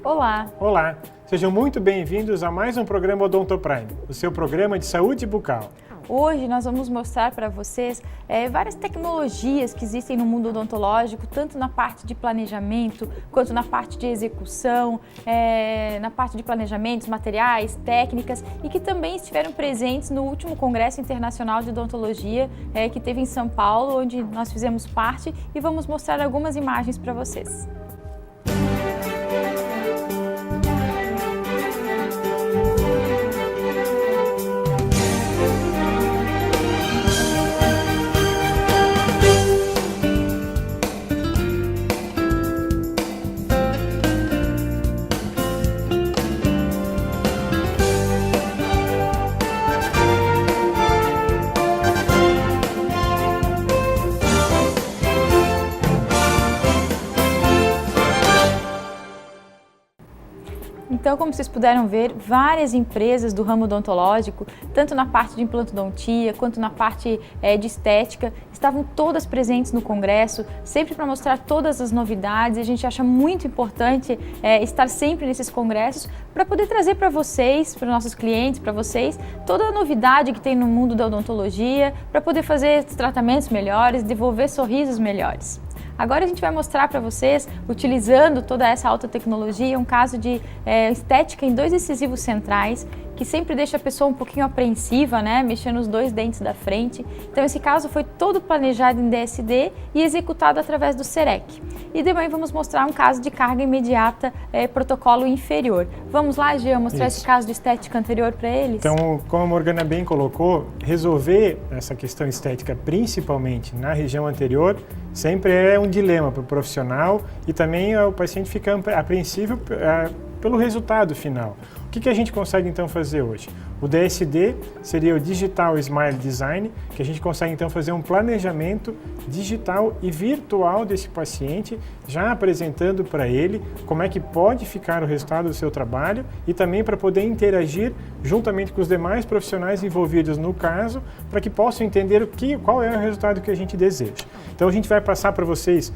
Olá! Olá! Sejam muito bem-vindos a mais um programa Odontoprime, o seu programa de saúde bucal. Hoje nós vamos mostrar para vocês várias tecnologias que existem no mundo odontológico, tanto na parte de planejamento, quanto na parte de execução, na parte de planejamentos, materiais, técnicas, e que também estiveram presentes no último Congresso Internacional de Odontologia, que teve em São Paulo, onde nós fizemos parte, e vamos mostrar algumas imagens para vocês. Então, como vocês puderam ver, várias empresas do ramo odontológico, tanto na parte de implantodontia quanto na parte de estética, estavam todas presentes no congresso, sempre para mostrar todas as novidades. A gente acha muito importante estar sempre nesses congressos para poder trazer para vocês, para os nossos clientes, para vocês, toda a novidade que tem no mundo da odontologia, para poder fazer tratamentos melhores, devolver sorrisos melhores. Agora a gente vai mostrar para vocês, utilizando toda essa alta tecnologia, um caso de estética em 2 incisivos centrais, que sempre deixa a pessoa um pouquinho apreensiva, né, mexendo os 2 dentes da frente. Então esse caso foi todo planejado em DSD e executado através do CEREC. E também vamos mostrar um caso de carga imediata, protocolo inferior. Vamos lá, Jean, mostrar esse caso de estética anterior para eles? Então, como a Morgana bem colocou, resolver essa questão estética, principalmente na região anterior, sempre é um dilema para o profissional e também o paciente fica apreensível pelo resultado final. O que a gente consegue então fazer hoje? O DSD seria o Digital Smile Design, que a gente consegue então fazer um planejamento digital e virtual desse paciente, já apresentando para ele como é que pode ficar o resultado do seu trabalho e também para poder interagir juntamente com os demais profissionais envolvidos no caso, para que possam entender qual é o resultado que a gente deseja. Então a gente vai passar para vocês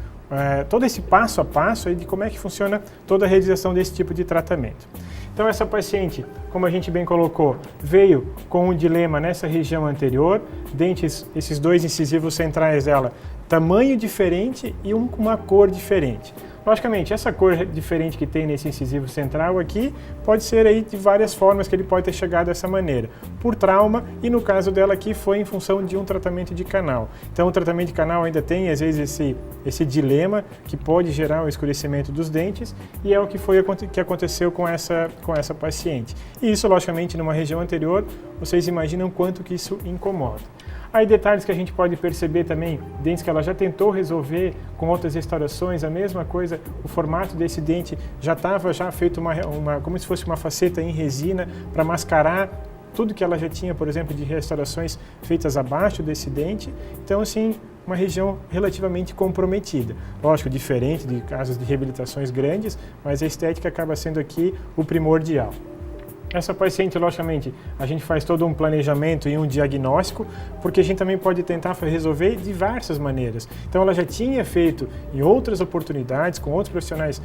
todo esse passo a passo aí de como é que funciona toda a realização desse tipo de tratamento. Então essa paciente, como a gente bem colocou, veio com um dilema nessa região anterior, dentes, esses 2 incisivos centrais dela, tamanho diferente e uma cor diferente. Logicamente, essa cor diferente que tem nesse incisivo central aqui pode ser aí de várias formas que ele pode ter chegado dessa maneira. Por trauma e no caso dela aqui foi em função de um tratamento de canal. Então o tratamento de canal ainda tem às vezes esse dilema que pode gerar o escurecimento dos dentes e é o que aconteceu com essa paciente. E isso logicamente numa região anterior, vocês imaginam quanto que isso incomoda. Aí detalhes que a gente pode perceber também, dentes que ela já tentou resolver com outras restaurações, a mesma coisa, o formato desse dente já estava feito como se fosse uma faceta em resina para mascarar tudo que ela já tinha, por exemplo, de restaurações feitas abaixo desse dente. Então, assim, uma região relativamente comprometida. Lógico, diferente de casos de reabilitações grandes, mas a estética acaba sendo aqui o primordial. Essa paciente, logicamente, a gente faz todo um planejamento e um diagnóstico, porque a gente também pode tentar resolver de diversas maneiras. Então, ela já tinha feito em outras oportunidades, com outros profissionais,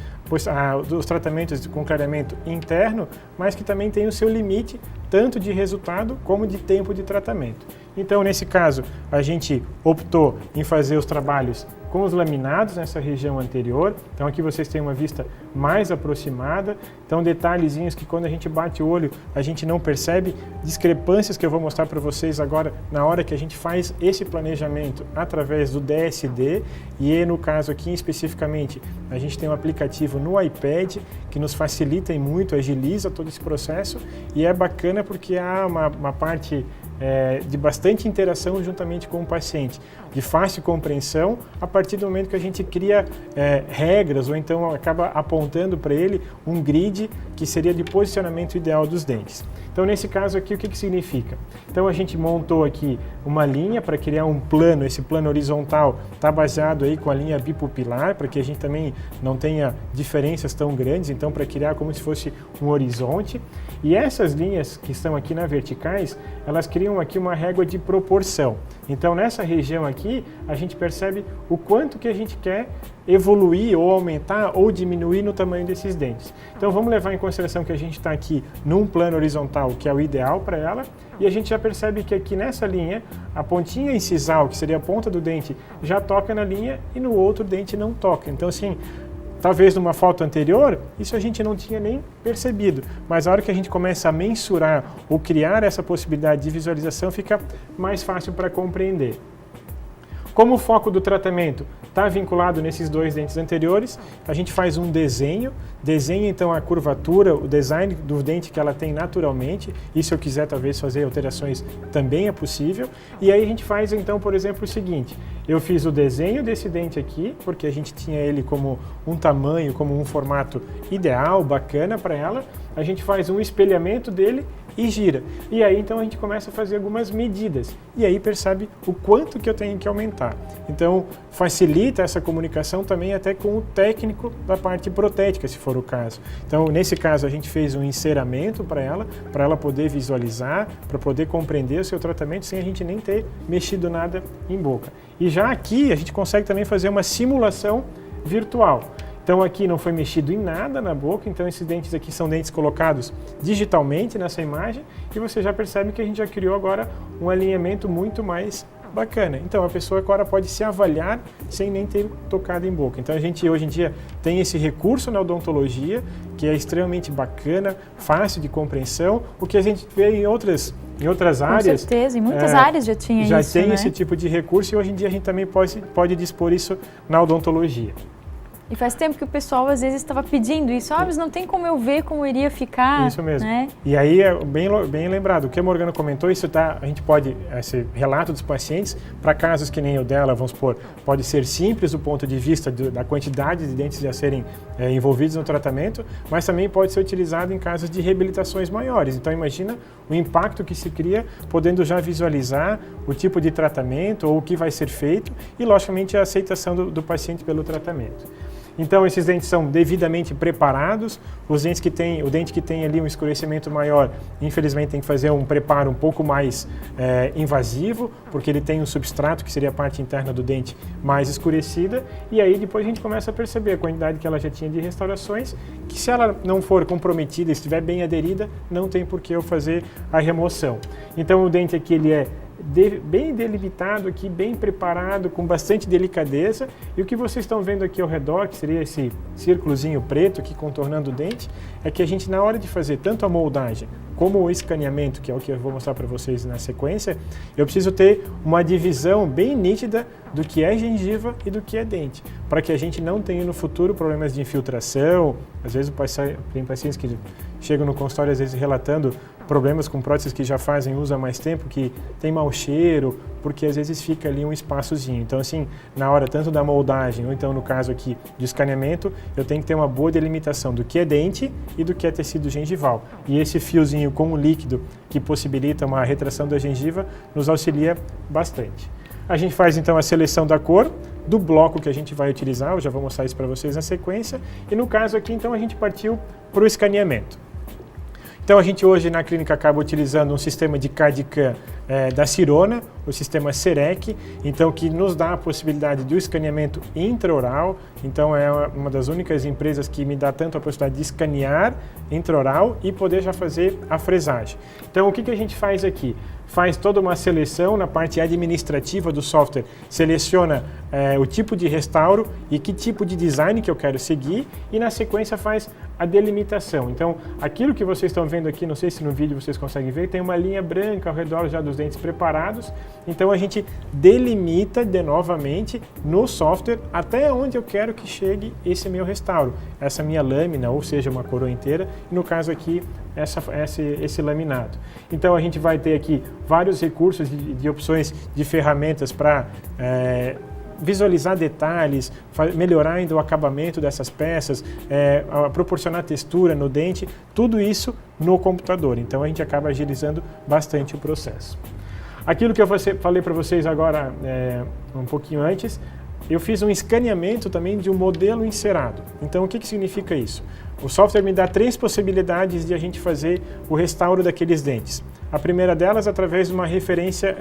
os tratamentos com clareamento interno, mas que também tem o seu limite, tanto de resultado como de tempo de tratamento. Então, nesse caso, a gente optou em fazer os trabalhos com os laminados nessa região anterior. Então aqui vocês têm uma vista mais aproximada. Então detalhezinhos que quando a gente bate o olho a gente não percebe, discrepâncias que eu vou mostrar para vocês agora na hora que a gente faz esse planejamento através do DSD. E no caso aqui especificamente a gente tem um aplicativo no iPad que nos facilita e muito, agiliza todo esse processo e é bacana porque há uma parte de bastante interação juntamente com o paciente, de fácil compreensão, a partir do momento que a gente cria regras ou então acaba apontando para ele um grid que seria de posicionamento ideal dos dentes. Então nesse caso aqui o que significa? Então a gente montou aqui uma linha para criar um plano, esse plano horizontal está baseado aí com a linha bipupilar, para que a gente também não tenha diferenças tão grandes, então para criar como se fosse um horizonte. E essas linhas que estão aqui na verticais, elas criam aqui uma régua de proporção. Então nessa região aqui aqui a gente percebe o quanto que a gente quer evoluir ou aumentar ou diminuir no tamanho desses dentes. Então vamos levar em consideração que a gente está aqui num plano horizontal, que é o ideal para ela, e a gente já percebe que aqui nessa linha, a pontinha incisal, que seria a ponta do dente, já toca na linha e no outro dente não toca. Então assim, talvez numa foto anterior, isso a gente não tinha nem percebido, mas a hora que a gente começa a mensurar ou criar essa possibilidade de visualização, fica mais fácil para compreender. Como o foco do tratamento está vinculado nesses dois dentes anteriores, a gente faz um desenha então a curvatura, o design do dente que ela tem naturalmente, e se eu quiser talvez fazer alterações também é possível, e aí a gente faz então, por exemplo, o seguinte, eu fiz o desenho desse dente aqui, porque a gente tinha ele como um tamanho, como um formato ideal, bacana para ela, a gente faz um espelhamento dele e gira. E aí então a gente começa a fazer algumas medidas e aí percebe o quanto que eu tenho que aumentar. Então facilita essa comunicação também até com o técnico da parte protética, se for o caso. Então nesse caso a gente fez um enceramento para ela poder visualizar, para poder compreender o seu tratamento sem a gente nem ter mexido nada em boca. E já aqui a gente consegue também fazer uma simulação virtual. Então aqui não foi mexido em nada na boca, então esses dentes aqui são dentes colocados digitalmente nessa imagem e você já percebe que a gente já criou agora um alinhamento muito mais bacana. Então a pessoa agora pode se avaliar sem nem ter tocado em boca. Então a gente hoje em dia tem esse recurso na odontologia que é extremamente bacana, fácil de compreensão, o que a gente vê em outras áreas. Com certeza, em muitas áreas já tinha isso, já tem né? esse tipo de recurso e hoje em dia a gente também pode dispor isso na odontologia. E faz tempo que o pessoal às vezes estava pedindo isso, mas não tem como eu ver como iria ficar. Isso mesmo. Né? E aí, bem lembrado, o que a Morgana comentou, isso a gente pode, esse relato dos pacientes, para casos que nem o dela, vamos supor, pode ser simples do ponto de vista da quantidade de dentes a serem envolvidos no tratamento, mas também pode ser utilizado em casos de reabilitações maiores. Então imagina o impacto que se cria, podendo já visualizar o tipo de tratamento ou o que vai ser feito e, logicamente, a aceitação do paciente pelo tratamento. Então esses dentes são devidamente preparados, o dente que tem ali um escurecimento maior, infelizmente tem que fazer um preparo um pouco mais invasivo, porque ele tem um substrato, que seria a parte interna do dente, mais escurecida, e aí depois a gente começa a perceber a quantidade que ela já tinha de restaurações, que se ela não for comprometida, estiver bem aderida, não tem por que eu fazer a remoção. Então o dente aqui ele é bem delimitado aqui, bem preparado, com bastante delicadeza, e o que vocês estão vendo aqui ao redor, que seria esse círculozinho preto aqui contornando o dente, é que a gente na hora de fazer tanto a moldagem como o escaneamento, que é o que eu vou mostrar para vocês na sequência, eu preciso ter uma divisão bem nítida do que é gengiva e do que é dente, para que a gente não tenha no futuro problemas de infiltração. Às vezes tem pacientes que chegam no consultório às vezes relatando problemas com próteses que já fazem uso há mais tempo, que tem mau cheiro, porque às vezes fica ali um espaçozinho. Então assim, na hora tanto da moldagem, ou então no caso aqui de escaneamento, eu tenho que ter uma boa delimitação do que é dente e do que é tecido gengival. E esse fiozinho com o líquido que possibilita uma retração da gengiva nos auxilia bastante. A gente faz então a seleção da cor, do bloco que a gente vai utilizar, eu já vou mostrar isso para vocês na sequência, e no caso aqui então a gente partiu para o escaneamento. Então a gente hoje na clínica acaba utilizando um sistema de CAD/CAM da Sirona, o sistema CEREC, então que nos dá a possibilidade de um escaneamento intraoral. Então é uma das únicas empresas que me dá tanto a possibilidade de escanear intraoral e poder já fazer a fresagem. Então o que a gente faz aqui? Faz toda uma seleção na parte administrativa do software, seleciona o tipo de restauro e que tipo de design que eu quero seguir e na sequência faz a delimitação. Então aquilo que vocês estão vendo aqui, não sei se no vídeo vocês conseguem ver, tem uma linha branca ao redor já dos dentes preparados, então a gente delimita novamente no software até onde eu quero que chegue esse meu restauro, essa minha lâmina, ou seja, uma coroa inteira, e no caso aqui esse laminado. Então a gente vai ter aqui vários recursos de opções de ferramentas para visualizar detalhes, melhorar ainda o acabamento dessas peças, proporcionar textura no dente, tudo isso no computador. Então a gente acaba agilizando bastante o processo. Aquilo que eu falei para vocês agora um pouquinho antes, eu fiz um escaneamento também de um modelo encerado. Então o que significa isso? O software me dá 3 possibilidades de a gente fazer o restauro daqueles dentes. A primeira delas através de uma referência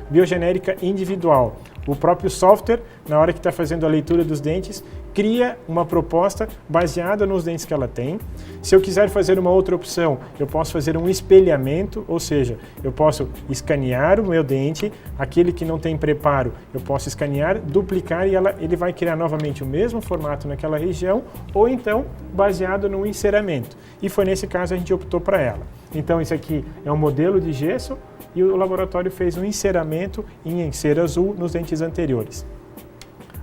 biogenérica individual, o próprio software, na hora que está fazendo a leitura dos dentes, cria uma proposta baseada nos dentes que ela tem. Se eu quiser fazer uma outra opção, eu posso fazer um espelhamento, ou seja, eu posso escanear o meu dente, aquele que não tem preparo, eu posso escanear, duplicar e ele vai criar novamente o mesmo formato naquela região, ou então baseado no enceramento. E foi nesse caso a gente optou para ela. Então isso aqui é um modelo de gesso e o laboratório fez um enceramento em cera azul nos dentes anteriores.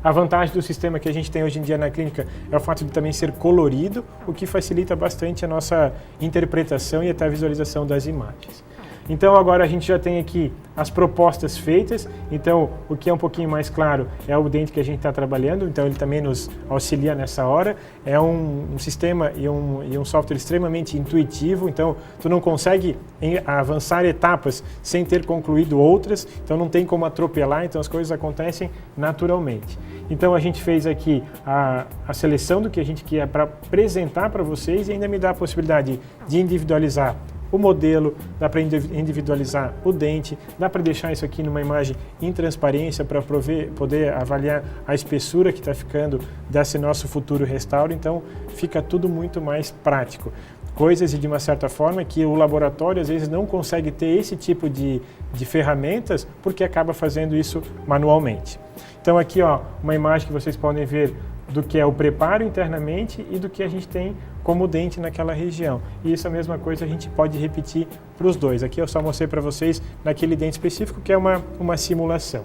A vantagem do sistema que a gente tem hoje em dia na clínica é o fato de também ser colorido, o que facilita bastante a nossa interpretação e até a visualização das imagens. Então agora a gente já tem aqui as propostas feitas, então o que é um pouquinho mais claro é o dente que a gente está trabalhando, então ele também nos auxilia nessa hora. É um sistema e um software extremamente intuitivo, então tu não consegue avançar etapas sem ter concluído outras, então não tem como atropelar, então as coisas acontecem naturalmente. Então a gente fez aqui a seleção do que a gente quer para apresentar para vocês e ainda me dá a possibilidade de individualizar o modelo, dá para individualizar o dente, dá para deixar isso aqui numa imagem em transparência para poder avaliar a espessura que está ficando desse nosso futuro restauro, então fica tudo muito mais prático. Coisas e de uma certa forma que o laboratório às vezes não consegue ter esse tipo de ferramentas porque acaba fazendo isso manualmente. Então aqui ó, uma imagem que vocês podem ver do que é o preparo internamente e do que a gente tem como dente naquela região. E isso é a mesma coisa a gente pode repetir para os dois. Aqui eu só mostrei para vocês naquele dente específico que é uma simulação.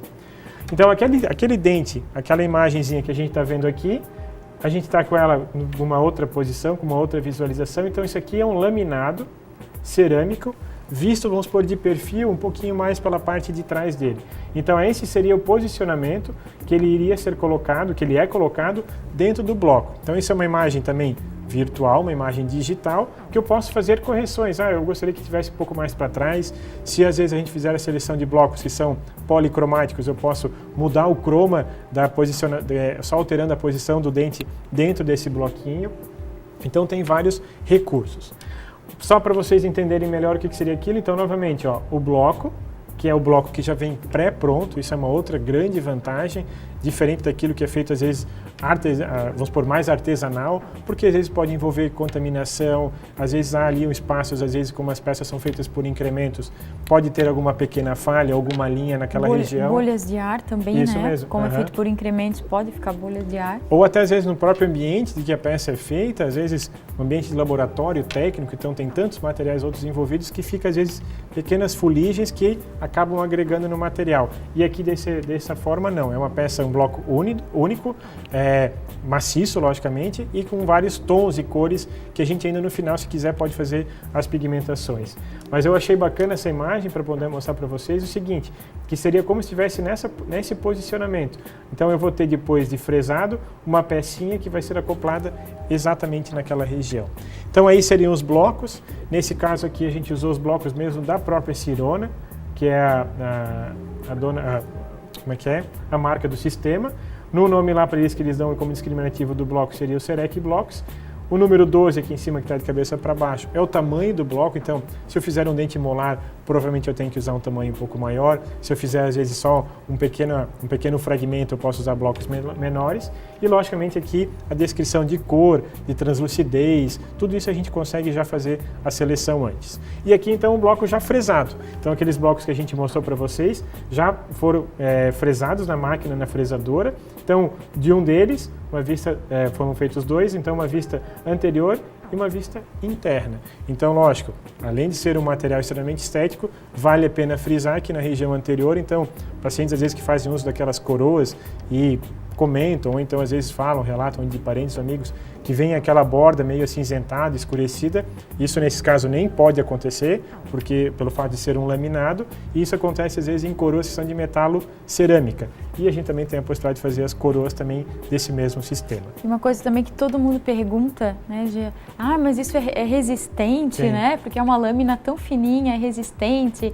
Então aquele dente, aquela imagenzinha que a gente está vendo aqui, a gente está com ela numa outra posição, com uma outra visualização. Então isso aqui é um laminado cerâmico, visto, vamos supor, de perfil um pouquinho mais pela parte de trás dele. Então esse seria o posicionamento que ele iria ser colocado, que ele é colocado dentro do bloco. Então isso é uma imagem também virtual, uma imagem digital, que eu posso fazer correções. Eu gostaria que tivesse um pouco mais para trás. Se às vezes a gente fizer a seleção de blocos que são policromáticos, eu posso mudar o croma, só alterando a posição do dente dentro desse bloquinho. Então tem vários recursos. Só para vocês entenderem melhor o que seria aquilo, então novamente, ó, o bloco, que é o bloco que já vem pré-pronto, isso é uma outra grande vantagem, diferente daquilo que é feito às vezes, vamos por mais artesanal, porque às vezes pode envolver contaminação, às vezes há ali um espaço, às vezes como as peças são feitas por incrementos, pode ter alguma pequena falha, alguma linha naquela região. Bolhas de ar também, isso né? Mesmo. Como é feito por incrementos, pode ficar bolhas de ar. Ou até às vezes no próprio ambiente de que a peça é feita, às vezes um ambiente de laboratório técnico, então tem tantos materiais outros envolvidos que fica às vezes pequenas fuligens que acabam agregando no material. E aqui dessa forma não, é uma peça, um bloco único, maciço logicamente e com vários tons e cores que a gente ainda no final, se quiser, pode fazer as pigmentações. Mas eu achei bacana essa imagem para poder mostrar para vocês o seguinte, que seria como se estivesse nesse posicionamento. Então eu vou ter depois de fresado uma pecinha que vai ser acoplada exatamente naquela região. Então aí seriam os blocos. Nesse caso aqui a gente usou os blocos mesmo da própria Sirona, que é a marca do sistema. No nome lá para eles que eles dão como discriminativo do bloco seria o Serec Blocks. O número 12 aqui em cima, que está de cabeça para baixo, é o tamanho do bloco. Então, se eu fizer um dente molar, provavelmente eu tenho que usar um tamanho um pouco maior. Se eu fizer, às vezes, só um pequeno fragmento, eu posso usar blocos menores. E, logicamente, aqui a descrição de cor, de translucidez, tudo isso a gente consegue já fazer a seleção antes. E aqui, então, um bloco já fresado. Então, aqueles blocos que a gente mostrou para vocês já foram fresados na máquina, na fresadora. Então, de um deles, foram feitos dois, então uma vista anterior e uma vista interna. Então, lógico, além de ser um material extremamente estético, vale a pena frisar aqui na região anterior. Então, pacientes às vezes que fazem uso daquelas coroas e comentam, ou então às vezes falam, relatam de parentes, amigos, que vem aquela borda meio acinzentada, escurecida. Isso nesse caso nem pode acontecer, porque pelo fato de ser um laminado, e isso acontece às vezes em coroas que são de metalo cerâmica. E a gente também tem a possibilidade de fazer as coroas também desse mesmo sistema. E uma coisa também que todo mundo pergunta, né, mas isso é resistente, Sim. né? Porque é uma lâmina tão fininha, é resistente,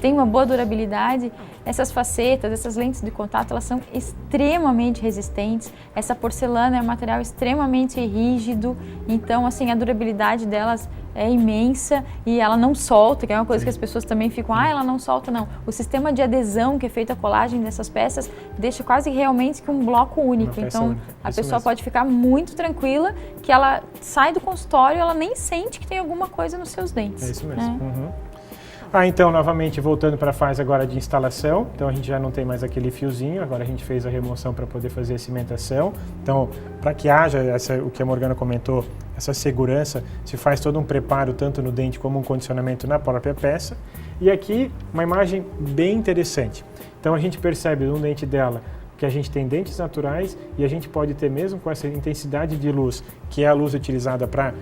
tem uma boa durabilidade. Essas facetas, essas lentes de contato, elas são extremamente resistentes. Essa porcelana é um material extremamente rígido, então assim, a durabilidade delas é imensa e ela não solta, que é uma coisa que as pessoas também ficam, ela não solta, não. O sistema de adesão que é feito a colagem dessas peças deixa quase realmente que um bloco único. Então, única. a Isso pessoa mesmo. pode ficar muito tranquila que ela sai do consultório, ela nem sente que tem alguma coisa nos seus dentes. É isso mesmo. Né? Uhum. Então, novamente, voltando para a fase agora de instalação, então a gente já não tem mais aquele fiozinho, agora a gente fez a remoção para poder fazer a cimentação. Então, para que haja o que a Morgana comentou, essa segurança, se faz todo um preparo, tanto no dente como um condicionamento na própria peça. E aqui, uma imagem bem interessante. Então, a gente percebe no dente dela que a gente tem dentes naturais e a gente pode ter, mesmo com essa intensidade de luz, que é a luz utilizada para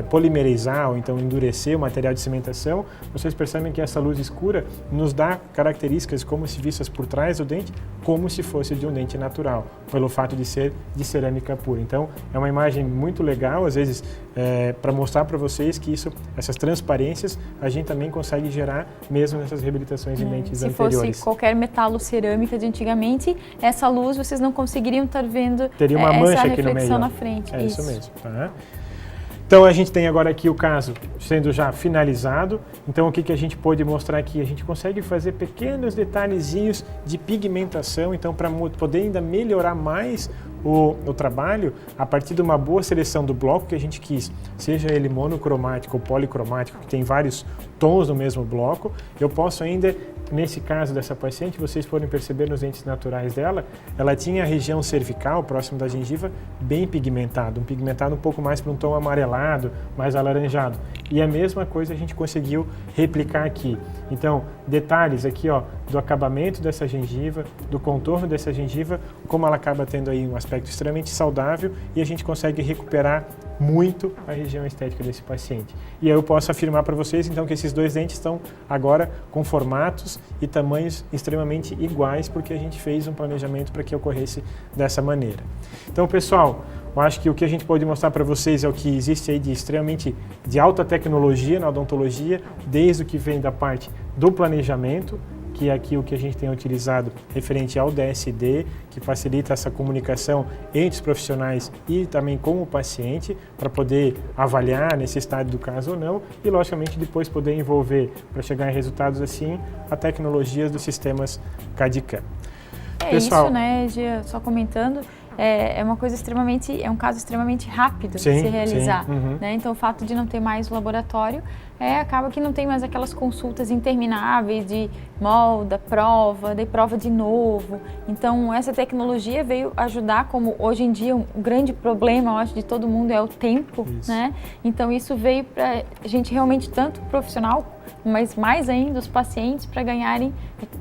polimerizar ou então endurecer o material de cimentação, vocês percebem que essa luz escura nos dá características como se vistas por trás do dente, como se fosse de um dente natural, pelo fato de ser de cerâmica pura. Então, é uma imagem muito legal, às vezes, para mostrar para vocês que essas transparências, a gente também consegue gerar mesmo nessas reabilitações em dentes anteriores. Se fosse qualquer metalo cerâmica de antigamente, essa luz vocês não conseguiriam estar vendo. Teria uma mancha essa aqui no meio. reflexão na frente. É isso mesmo. Tá? Então, a gente tem agora aqui o caso sendo já finalizado. Então, o que a gente pôde mostrar aqui? A gente consegue fazer pequenos detalhezinhos de pigmentação, então, para poder ainda melhorar mais o trabalho, a partir de uma boa seleção do bloco que a gente quis, seja ele monocromático ou policromático, que tem vários tons no mesmo bloco, eu posso ainda, nesse caso dessa paciente, vocês podem perceber nos dentes naturais dela, ela tinha a região cervical, próximo da gengiva, bem pigmentado, um pigmentado um pouco mais para um tom amarelado, mais alaranjado. E a mesma coisa a gente conseguiu replicar aqui. Então, detalhes aqui, ó, do acabamento dessa gengiva, do contorno dessa gengiva, como ela acaba tendo aí um aspecto extremamente saudável e a gente consegue recuperar muito a região estética desse paciente. E eu posso afirmar para vocês, então, que esses dois dentes estão agora com formatos e tamanhos extremamente iguais, porque a gente fez um planejamento para que ocorresse dessa maneira. Então, pessoal, eu acho que o que a gente pode mostrar para vocês é o que existe aí de alta tecnologia na odontologia, desde o que vem da parte do planejamento, que é aqui o que a gente tem utilizado referente ao DSD, que facilita essa comunicação entre os profissionais e também com o paciente, para poder avaliar a necessidade do caso ou não, e logicamente depois poder envolver, para chegar em resultados assim, a tecnologia dos sistemas CAD/CAM. Pessoal, isso, né, Gia, só comentando, é uma coisa extremamente, é um caso extremamente rápido de se realizar, né? Então o fato de não ter mais o laboratório acaba que não tem mais aquelas consultas intermináveis de molda, prova, daí prova de novo. Então essa tecnologia veio ajudar, como hoje em dia um grande problema, eu acho, de todo mundo é o tempo, né? Então isso veio para a gente realmente, tanto profissional, mas mais ainda os pacientes, para ganharem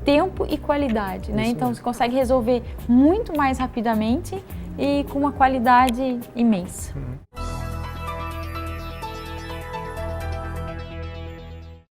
tempo e qualidade, né? Então você consegue resolver muito mais rapidamente e com uma qualidade imensa.